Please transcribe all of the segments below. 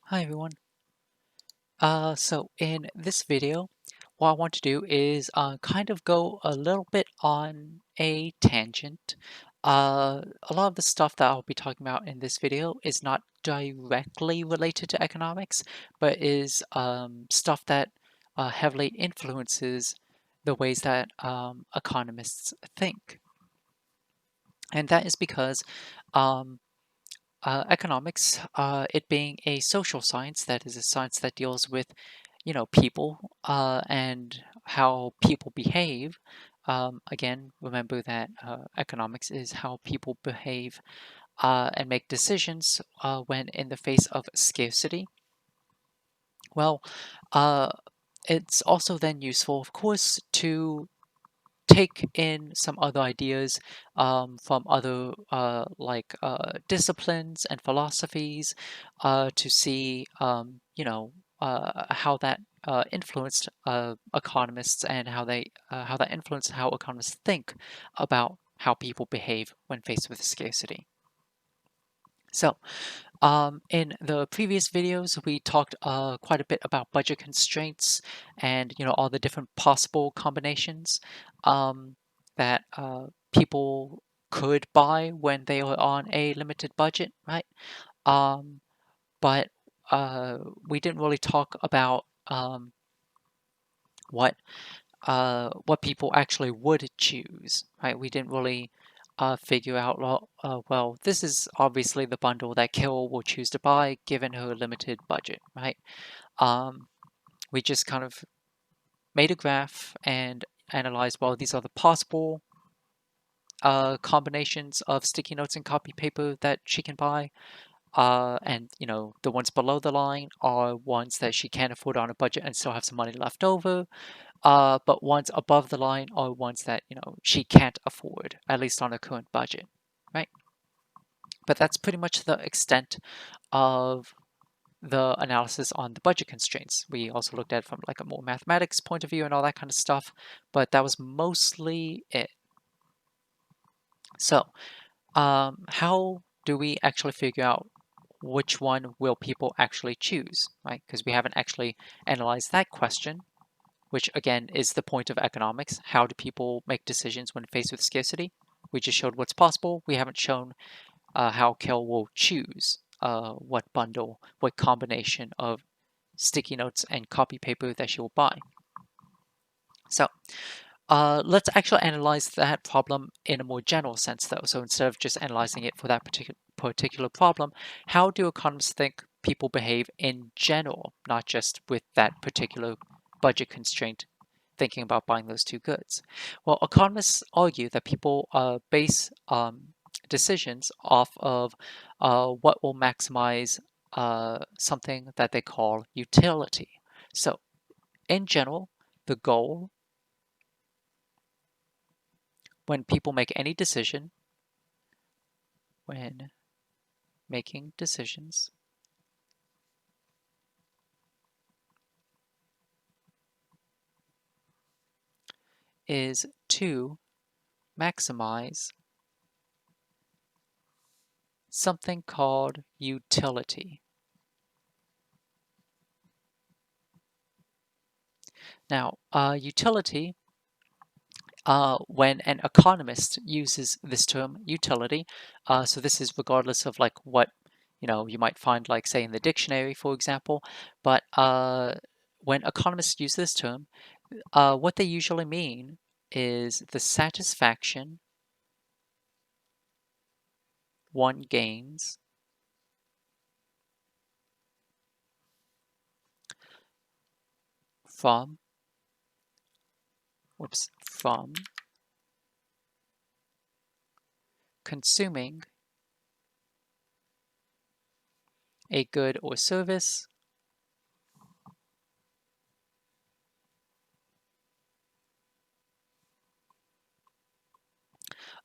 Hi everyone. So in this video, what I want to do is kind of go a little bit on a tangent. A lot of the stuff that I'll be talking about in this video is not directly related to economics, but is stuff that heavily influences the ways that economists think. And that is because um, economics, it being a social science, that is a science that deals with, people and how people behave. Again, remember that economics is how people behave and make decisions when in the face of scarcity. Well, uh, it's also then useful, of course, to take in some other ideas from other disciplines and philosophies to see how that influenced economists and how that influenced how economists think about how people behave when faced with scarcity. So, in the previous videos, we talked quite a bit about budget constraints and all the different possible combinations um, that people could buy when they are on a limited budget, right? Um, but we didn't really talk about what what people actually would choose, right? We didn't really figure out, well, this is obviously the bundle that Carol will choose to buy given her limited budget, right? Um, we just kind of made a graph and analyzed, well, these are the possible combinations of sticky notes and copy paper that she can buy. And the ones below the line are ones that she can't afford on a budget and still have some money left over. But ones above the line are ones that she can't afford, at least on her current budget, right? But that's pretty much the extent of the analysis on the budget constraints. We also looked at it from like a more mathematics point of view and all that kind of stuff, but that was mostly it. So, how do we actually figure out which one will people actually choose, right? Because we haven't actually analyzed that question, which again is the point of economics. How do people make decisions when faced with scarcity? We just showed what's possible. We haven't shown how Kel will choose what bundle, what combination of sticky notes and copy paper that she will buy. So let's actually analyze that problem in a more general sense, though. So instead of just analyzing it for that particular problem, how do economists think people behave in general, not just with that particular budget constraint, thinking about buying those two goods? Well, economists argue that people base decisions off of what will maximize something that they call utility. So, in general, the goal when people make any decision, when making decisions, is to maximize something called utility. Now, utility, when an economist uses this term utility, so this is regardless of like what you might find, like say in the dictionary, for example, but when economists use this term, what they usually mean is the satisfaction one gains from from consuming a good or service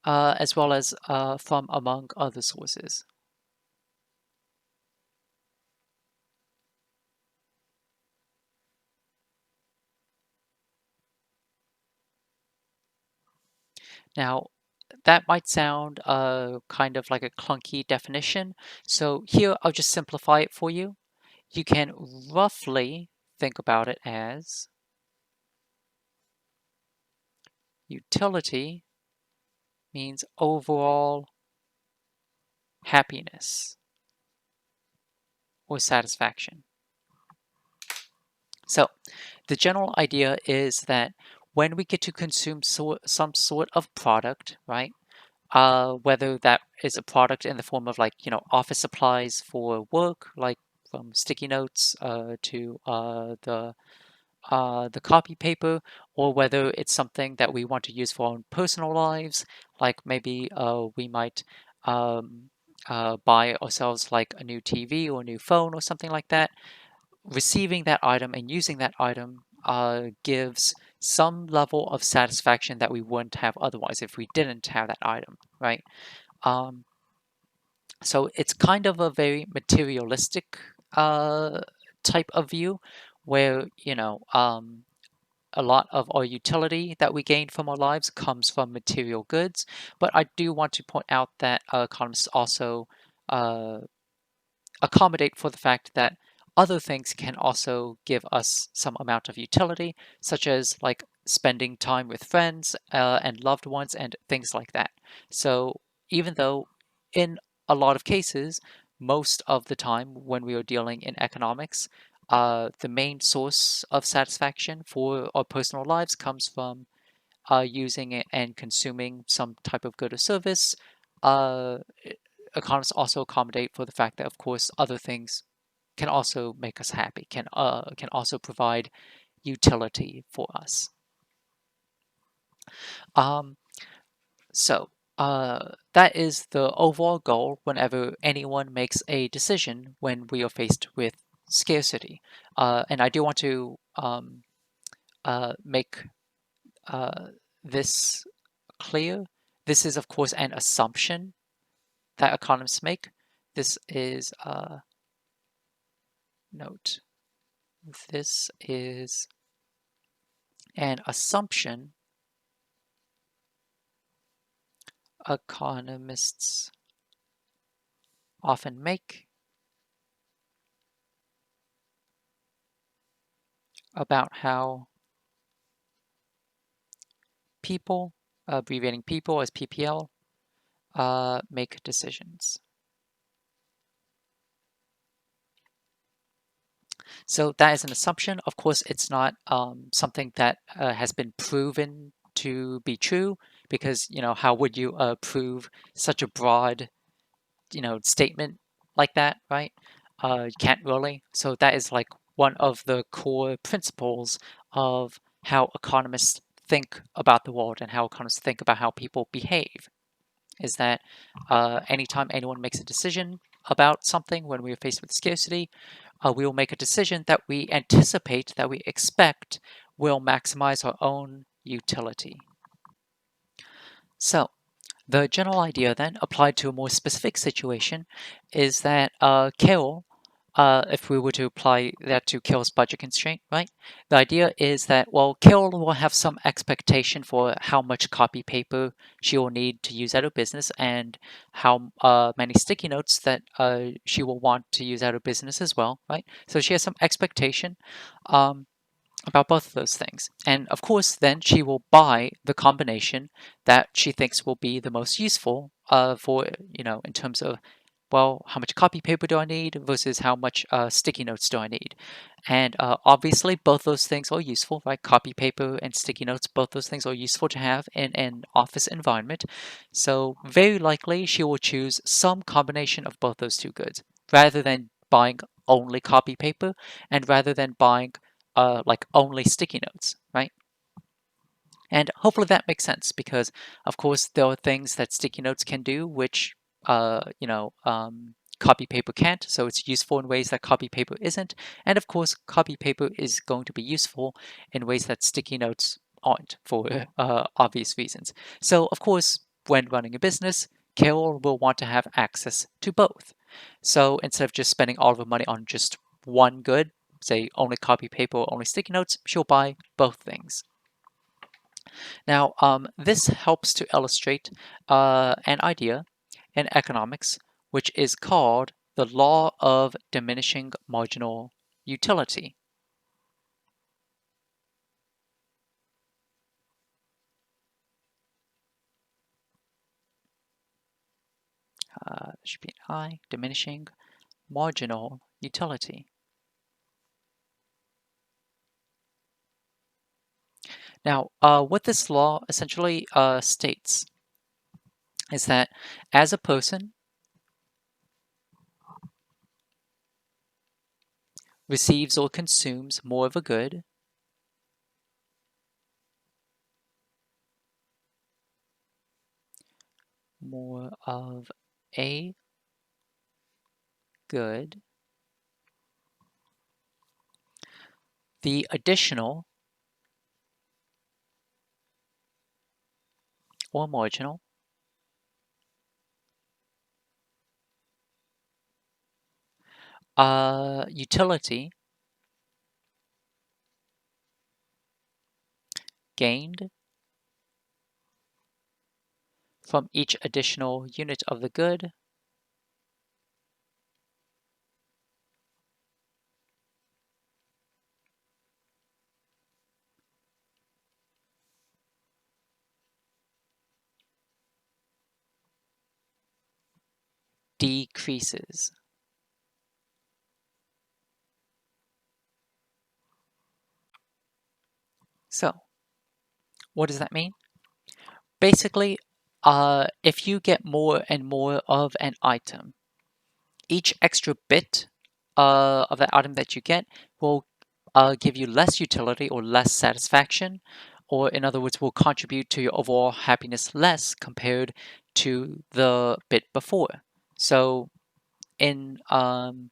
as well as from among other sources. Now, that might sound kind of like a clunky definition. So here I'll just simplify it for you. you can roughly think about it as utility means overall happiness or satisfaction. So the general idea is that when we get to consume some sort of product, right? Whether that is a product in the form of, like, office supplies for work, like from sticky notes to the copy paper, or whether it's something that we want to use for our own personal lives, like maybe we might um, buy ourselves like a new TV or a new phone or something like that. Receiving that item and using that item gives some level of satisfaction that we wouldn't have otherwise if we didn't have that item, right? Um, so it's kind of a very materialistic type of view where, a lot of our utility that we gain from our lives comes from material goods. But I do want to point out that economists also uh, accommodate for the fact that other things can also give us some amount of utility, such as like spending time with friends and loved ones and things like that. So even though in a lot of cases, most of the time when we are dealing in economics, the main source of satisfaction for our personal lives comes from using it and consuming some type of good or service. Uh, Economists also accommodate for the fact that, of course, other things can also make us happy, can also provide utility for us. Um, so that is the overall goal whenever anyone makes a decision when we are faced with scarcity. And I do want to make this clear. This is, of course, an assumption that economists make. This is note. This is an assumption economists often make about how people, abbreviating people as PPL, make decisions. So that is an assumption. Of course, it's not something that has been proven to be true, because how would you prove such a broad statement like that, right? You can't really. So that is like one of the core principles of how economists think about the world and how economists think about how people behave. Is that anytime anyone makes a decision about something when we are faced with scarcity, we will make a decision that we anticipate, that we expect will maximize our own utility. So the general idea then, applied to a more specific situation, is that Carol, if we were to apply that to Carol's budget constraint, right? The idea is that, well, Carol will have some expectation for how much copy paper she will need to use at her business and how many sticky notes that she will want to use at her business as well, right? So she has some expectation. About both of those things. And of course, then she will buy the combination that she thinks will be the most useful for, in terms of, well, how much copy paper do I need versus how much sticky notes do I need? And obviously, both those things are useful, right? Copy paper and sticky notes, both those things are useful to have in an office environment. So very likely, she will choose some combination of both those two goods rather than buying only copy paper and rather than buying like only sticky notes, right? And hopefully that makes sense because, of course, there are things that sticky notes can do which, copy paper can't. So it's useful in ways that copy paper isn't. And of course, copy paper is going to be useful in ways that sticky notes aren't for obvious reasons. So, of course, when running a business, Carol will want to have access to both. So instead of just spending all of her money on just one good, say only copy paper or only sticky notes, she'll buy both things. Now, this helps to illustrate an idea in economics, which is called the law of diminishing marginal utility. Should be an I, diminishing marginal utility. Now, what this law essentially states is that as a person receives or consumes more of a good, more of a good, the additional or marginal utility gained from each additional unit of the good decreases. So, what does that mean? Basically, if you get more and more of an item, each extra bit of that item that you get will give you less utility or less satisfaction, or in other words, will contribute to your overall happiness less compared to the bit before. So, in um,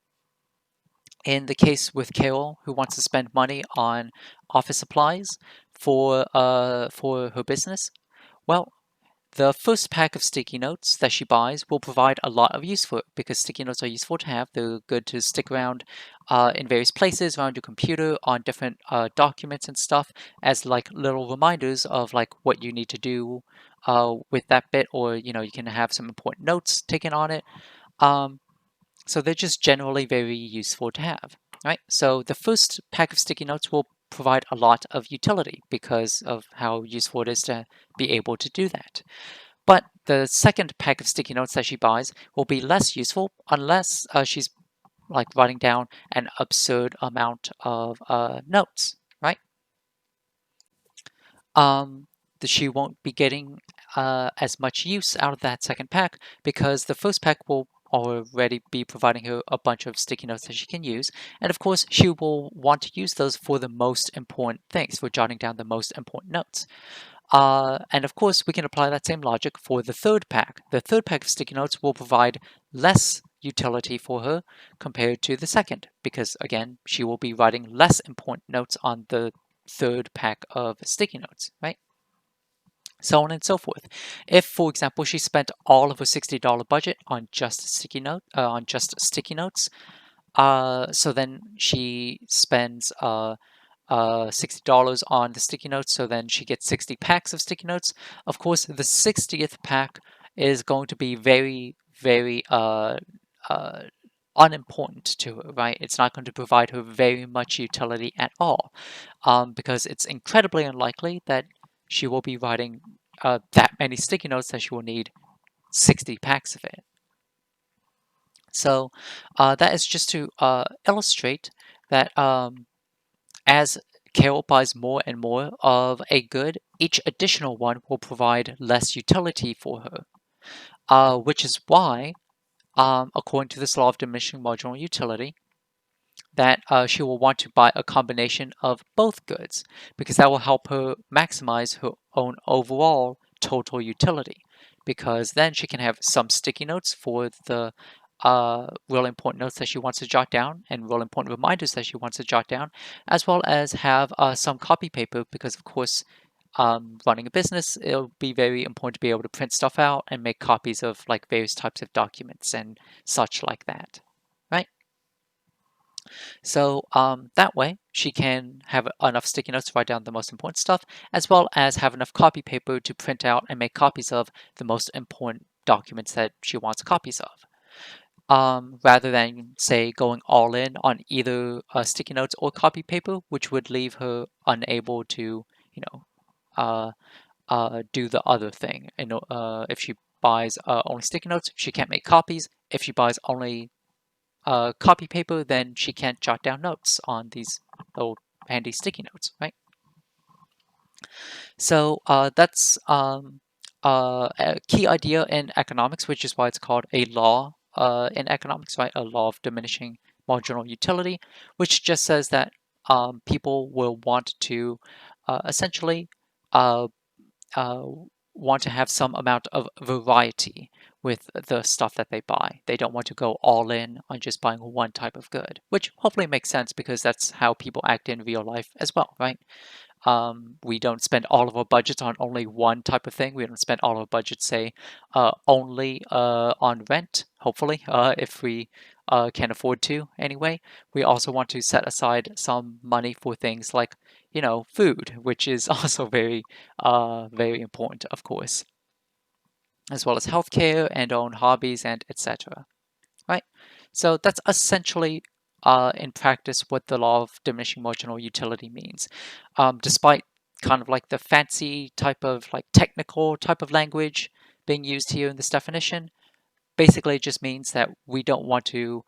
in the case with Carol, who wants to spend money on office supplies for her business, well, the first pack of sticky notes that she buys will provide a lot of use for it because sticky notes are useful to have. They're good to stick around in various places around your computer on different documents and stuff as like little reminders of like what you need to do with that bit, or you know, you can have some important notes taken on it. Um, so they're just generally very useful to have, right? So the first pack of sticky notes will provide a lot of utility because of how useful it is to be able to do that. But the second pack of sticky notes that she buys will be less useful unless she's like writing down an absurd amount of notes, right? Um, she won't be getting as much use out of that second pack because the first pack will already be providing her a bunch of sticky notes that she can use. And of course, she will want to use those for the most important things, for jotting down the most important notes. And of course, we can apply that same logic for the third pack. The third pack of sticky notes will provide less utility for her compared to the second, because again, she will be writing less important notes on the third pack of sticky notes, right? So on and so forth. If, for example, she spent all of her $60 budget on just sticky notes, so then she spends $60 on the sticky notes, so then she gets 60 packs of sticky notes. Of course, the 60th pack is going to be very, very uh, unimportant to her, right? It's not going to provide her very much utility at all, because it's incredibly unlikely that she will be writing that many sticky notes that she will need 60 packs of it. So that is just to illustrate that as Carol buys more and more of a good, each additional one will provide less utility for her, which is why, according to this law of diminishing marginal utility, that she will want to buy a combination of both goods because that will help her maximize her own overall total utility, because then she can have some sticky notes for the really important notes that she wants to jot down and really important reminders that she wants to jot down, as well as have some copy paper because, of course, running a business, it'll be very important to be able to print stuff out and make copies of like various types of documents and such like that, right? So that way she can have enough sticky notes to write down the most important stuff, as well as have enough copy paper to print out and make copies of the most important documents that she wants copies of. rather than, say, going all in on either sticky notes or copy paper, which would leave her unable to, you know, do the other thing. And if she buys only sticky notes, she can't make copies. If she buys only copy paper, then she can't jot down notes on these little handy sticky notes, right? So that's a key idea in economics, which is why it's called a law in economics, right? A law of diminishing marginal utility, which just says that people will want to essentially uh, uh, want to have some amount of variety with the stuff that they buy. They don't want to go all in on just buying one type of good, which hopefully makes sense because that's how people act in real life as well, right? We don't spend all of our budgets on only one type of thing. We don't spend all our budgets, say, only on rent, hopefully, if we can afford to anyway. We also want to set aside some money for things like, food, which is also very important, of course, as well as healthcare and own hobbies and etc. Right? So that's essentially, in practice, what the law of diminishing marginal utility means. Despite kind of like the fancy type of like technical type of language being used here in this definition, basically it just means that we don't want to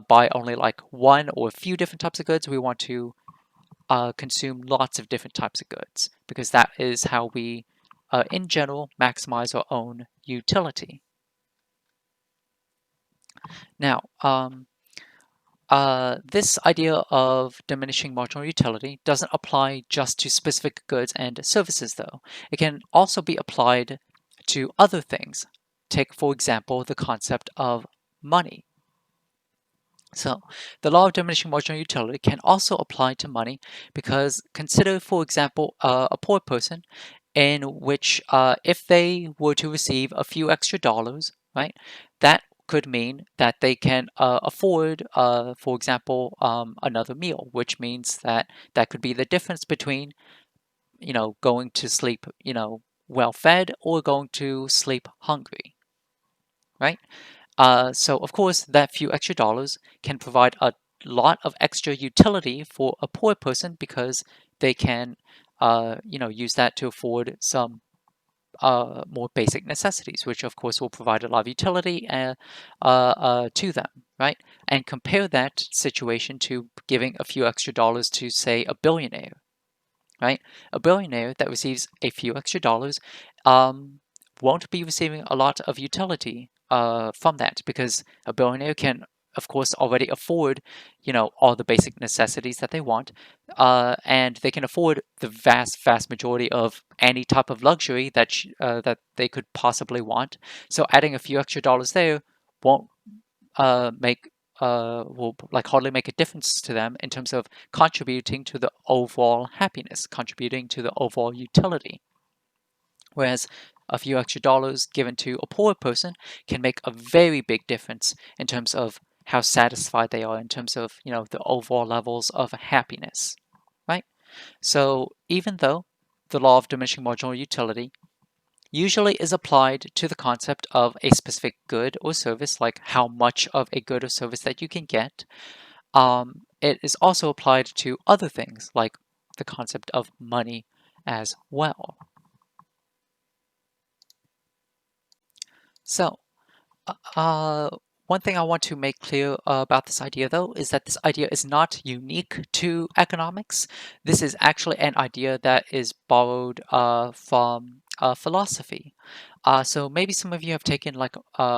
buy only like one or a few different types of goods. We want to consume lots of different types of goods because that is how we, in general, maximize our own utility. Now, this idea of diminishing marginal utility doesn't apply just to specific goods and services, though. It can also be applied to other things. Take, for example, the concept of money. So, the law of diminishing marginal utility can also apply to money because consider, for example, a poor person in which if they were to receive a few extra dollars, right, that could mean that they can afford, for example, another meal, which means that that could be the difference between, going to sleep, well fed or going to sleep hungry, right? So of course, that few extra dollars can provide a lot of extra utility for a poor person because they can, use that to afford some more basic necessities, which of course will provide a lot of utility to them, right? And compare that situation to giving a few extra dollars to, say, a billionaire, right? A billionaire that receives a few extra dollars um, won't be receiving a lot of utility from that because a billionaire can, of course, already afford, all the basic necessities that they want, and they can afford the vast majority of any type of luxury that they could possibly want. So adding a few extra dollars there won't make will like hardly make a difference to them in terms of contributing to the overall happiness, contributing to the overall utility. Whereas a few extra dollars given to a poor person can make a very big difference in terms of how satisfied they are, in terms of, the overall levels of happiness, right? So even though the law of diminishing marginal utility usually is applied to the concept of a specific good or service, like how much of a good or service that you can get. It is also applied to other things, like the concept of money as well. So, uh, one thing I want to make clear about this idea, though, is that this idea is not unique to economics. This is actually an idea that is borrowed from philosophy. So maybe some of you have taken like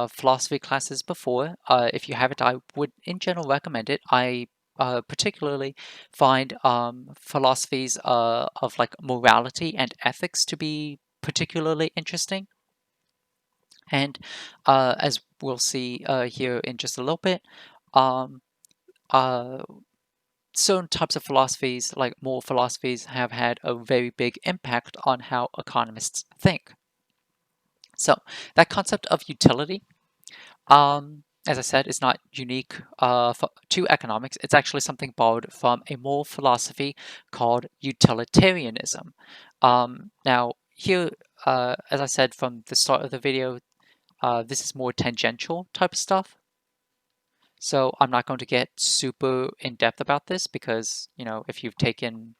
philosophy classes before. If you haven't, I would in general recommend it. I particularly find philosophies of like morality and ethics to be particularly interesting. And as we'll see here in just a little bit, um, uh, certain types of philosophies, like moral philosophies, have had a very big impact on how economists think. So that concept of utility, as I said, is not unique to economics. It's actually something borrowed from a moral philosophy called utilitarianism. Now, here, as I said from the start of the video, this is more tangential type of stuff. So I'm not going to get super in depth about this because, if you've taken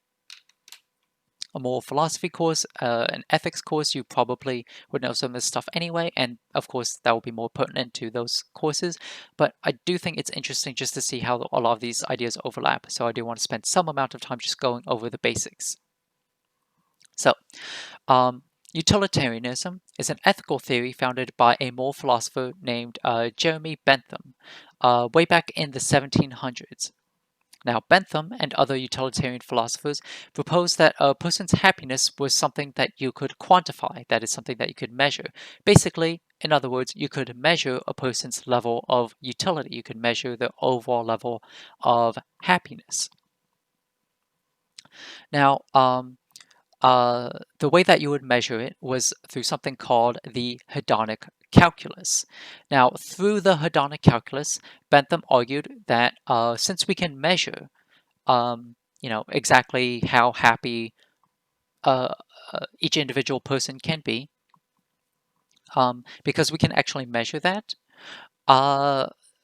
a moral philosophy course, an ethics course, you probably would know some of this stuff anyway, and of course that will be more pertinent to those courses. But I do think it's interesting just to see how a lot of these ideas overlap, so I do want to spend some amount of time just going over the basics. So, utilitarianism is an ethical theory founded by a moral philosopher named Jeremy Bentham way back in the 1700s. Now, Bentham and other utilitarian philosophers proposed that a person's happiness was something that you could quantify, that is, something that you could measure. Basically, in other words, you could measure a person's level of utility, you could measure the overall level of happiness. Now, the way that you would measure it was through something called the hedonic calculus. Now, through the hedonic calculus, Bentham argued that since we can measure exactly how happy each individual person can be, because we can actually measure that.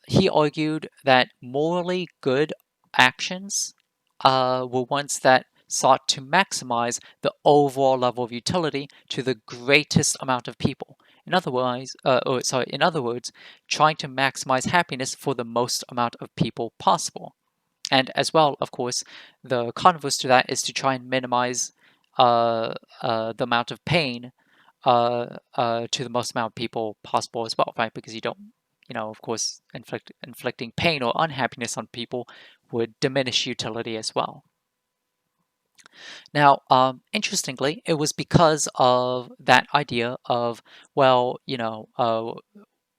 He argued that morally good actions were ones that sought to maximize the overall level of utility to the greatest amount of people. In other words, trying to maximize happiness for the most amount of people possible. And as well, of course, the converse to that is to try and minimize the amount of pain to the most amount of people possible as well, right? Because you don't, of course, inflicting pain or unhappiness on people would diminish utility as well. Now, interestingly, it was because of that idea of, well,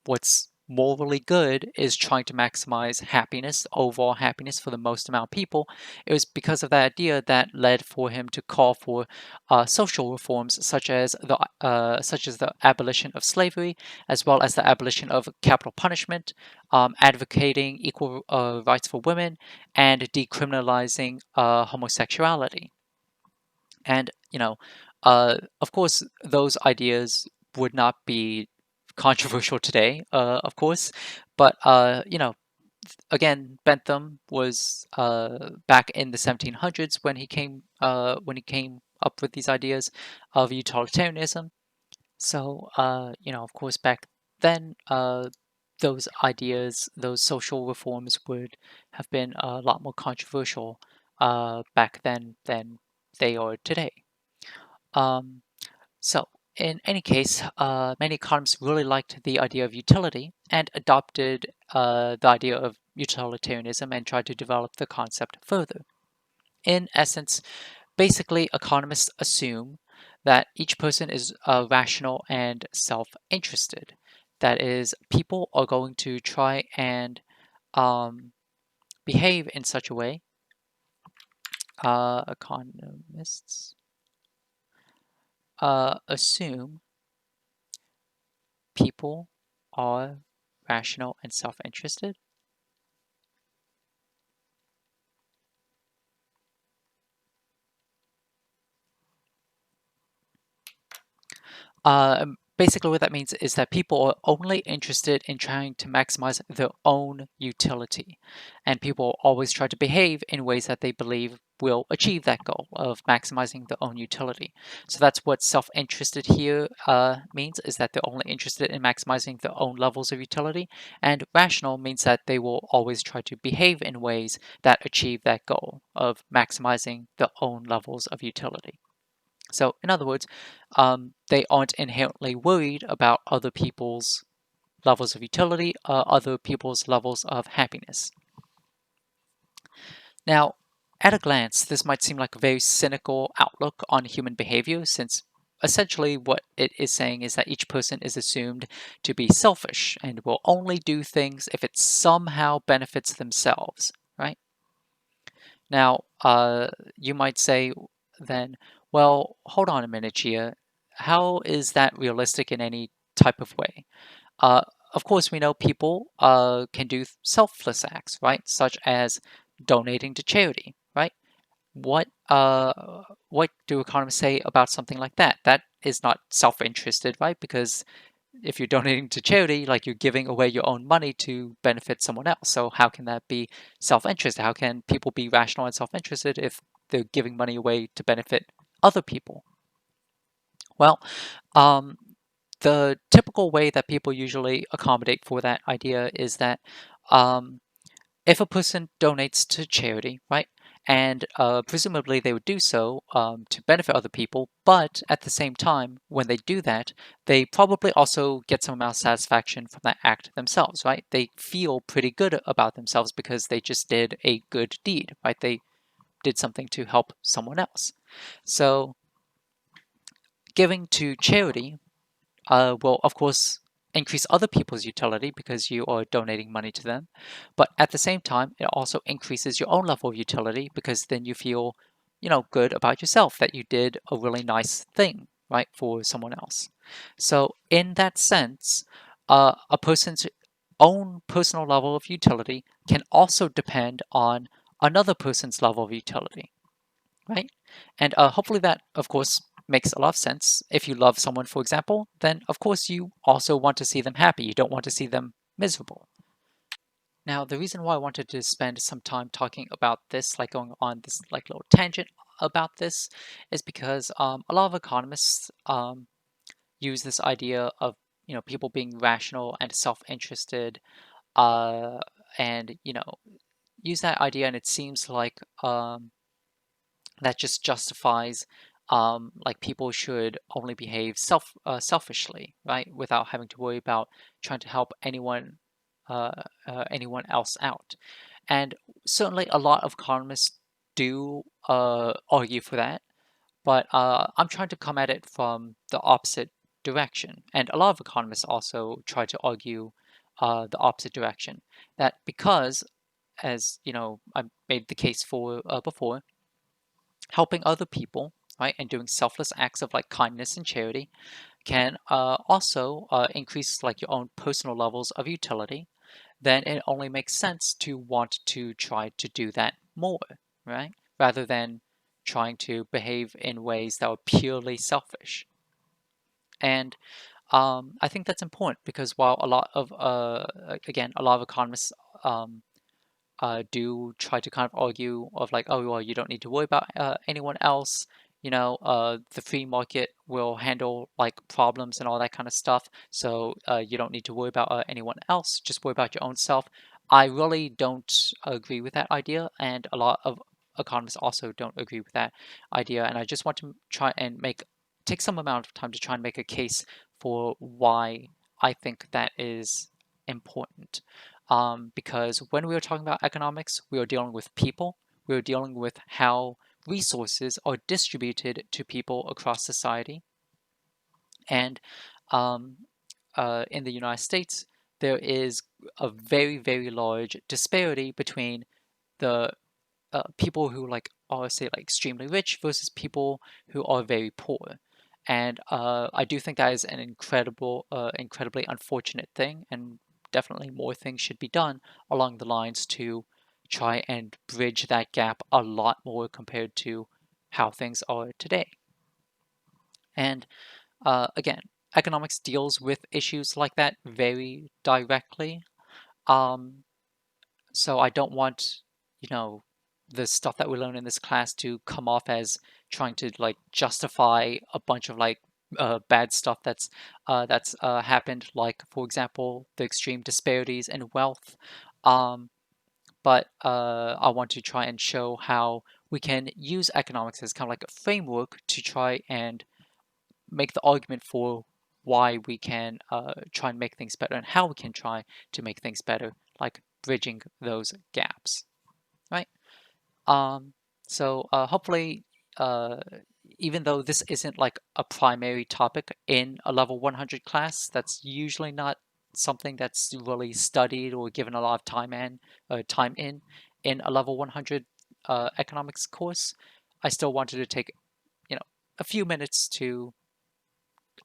what's morally good is trying to maximize happiness, overall happiness for the most amount of people. It was because of that idea that led for him to call for social reforms such as the abolition of slavery, as well as the abolition of capital punishment, advocating equal rights for women, and decriminalizing homosexuality. And of course, those ideas would not be controversial today, of course, but again, Bentham was back in the 1700s when he came up with these ideas of utilitarianism. So of course, back then, those ideas, those social reforms would have been a lot more controversial back then than they are today. Um, so, in any case, many economists really liked the idea of utility and adopted the idea of utilitarianism and tried to develop the concept further. In essence, basically, economists assume that each person is rational and self-interested. That is, people are going to try and um, behave in such a way. Economists assume people are rational and self-interested. Basically, what that means is that people are only interested in trying to maximize their own utility, and people always try to behave in ways that they believe will achieve that goal of maximizing their own utility. So that's what self-interested here means, is that they're only interested in maximizing their own levels of utility, and rational means that they will always try to behave in ways that achieve that goal of maximizing their own levels of utility. So, in other words, they aren't inherently worried about other people's levels of utility, other people's levels of happiness. Now, at a glance, this might seem like a very cynical outlook on human behavior, since essentially what it is saying is that each person is assumed to be selfish and will only do things if it somehow benefits themselves, right? Now, you might say then, well, hold on a minute, Gia. How is that realistic in any type of way? Uh, of course, we know people can do selfless acts, right? Such as donating to charity, right? What do economists say about something like that? That is not self-interested, right? Because if you're donating to charity, like you're giving away your own money to benefit someone else. So how can that be self-interest? How can people be rational and self-interested if they're giving money away to benefit other people? Well, um, the typical way that people usually accommodate for that idea is that um, if a person donates to charity, right, and presumably they would do so to benefit other people, but at the same time, when they do that, they probably also get some amount of satisfaction from that act themselves, right? They feel pretty good about themselves because they just did a good deed, right? They did something to help someone else. So giving to charity will, of course, increase other people's utility because you are donating money to them. But at the same time, it also increases your own level of utility because then you feel, good about yourself that you did a really nice thing, right, for someone else. So, in that sense, a person's own personal level of utility can also depend on another person's level of utility, right? And hopefully that, of course, makes a lot of sense. If you love someone, for example, then of course you also want to see them happy. You don't want to see them miserable. Now, the reason why I wanted to spend some time talking about this, like going on this like little tangent about this, is because a lot of economists use this idea of people being rational and self-interested, uh, and use that idea, and it seems like that just justifies like people should only behave selfishly, right, without having to worry about trying to help uh, anyone else out. And certainly, a lot of economists do argue for that, but I'm trying to come at it from the opposite direction. And a lot of economists also try to argue the opposite direction. That because, as I made the case for before, helping other people, right, and doing selfless acts of like kindness and charity can also increase like your own personal levels of utility, then it only makes sense to want to try to do that more, right? Rather than trying to behave in ways that are purely selfish. And I think that's important because while a lot of, again, a lot of economists um, do try to kind of argue of like, oh, well, you don't need to worry about anyone else. The free market will handle like problems and all that kind of stuff. So you don't need to worry about anyone else. Just worry about your own self. I really don't agree with that idea, and a lot of economists also don't agree with that idea. And I just want to try and take some amount of time to try and make a case for why I think that is important. Because when we are talking about economics, we are dealing with people, we are dealing with how resources are distributed to people across society. And um, in the United States, there is a very, very large disparity between the people who like are say like extremely rich versus people who are very poor. And I do think that is an incredibly unfortunate thing, and definitely more things should be done along the lines to try and bridge that gap a lot more compared to how things are today. And again, economics deals with issues like that very directly. Um, so I don't want, you know, the stuff that we learn in this class to come off as trying to like justify a bunch of like bad stuff that's happened, like for example, the extreme disparities in wealth. Um, but I want to try and show how we can use economics as kind of like a framework to try and make the argument for why we can try and make things better and how we can try to make things better, like bridging those gaps, right? Um, so hopefully, uh, even though this isn't like a primary topic in a level 100 class, that's usually not something that's really studied or given a lot of time in a level 100 economics course. I still wanted to take a few minutes to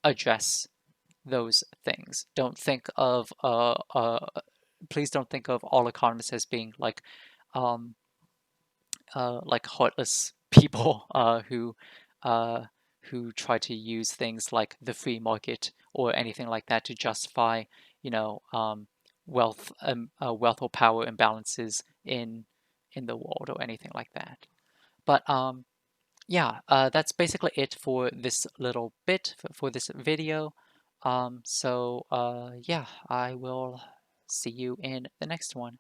address those things. Don't think of please don't think of all economists as being um, like heartless people uh, who try to use things like the free market or anything like that to justify, you know, wealth or power imbalances in the world or anything like that. But yeah, that's basically it for this little bit for this video. So yeah, I will see you in the next one.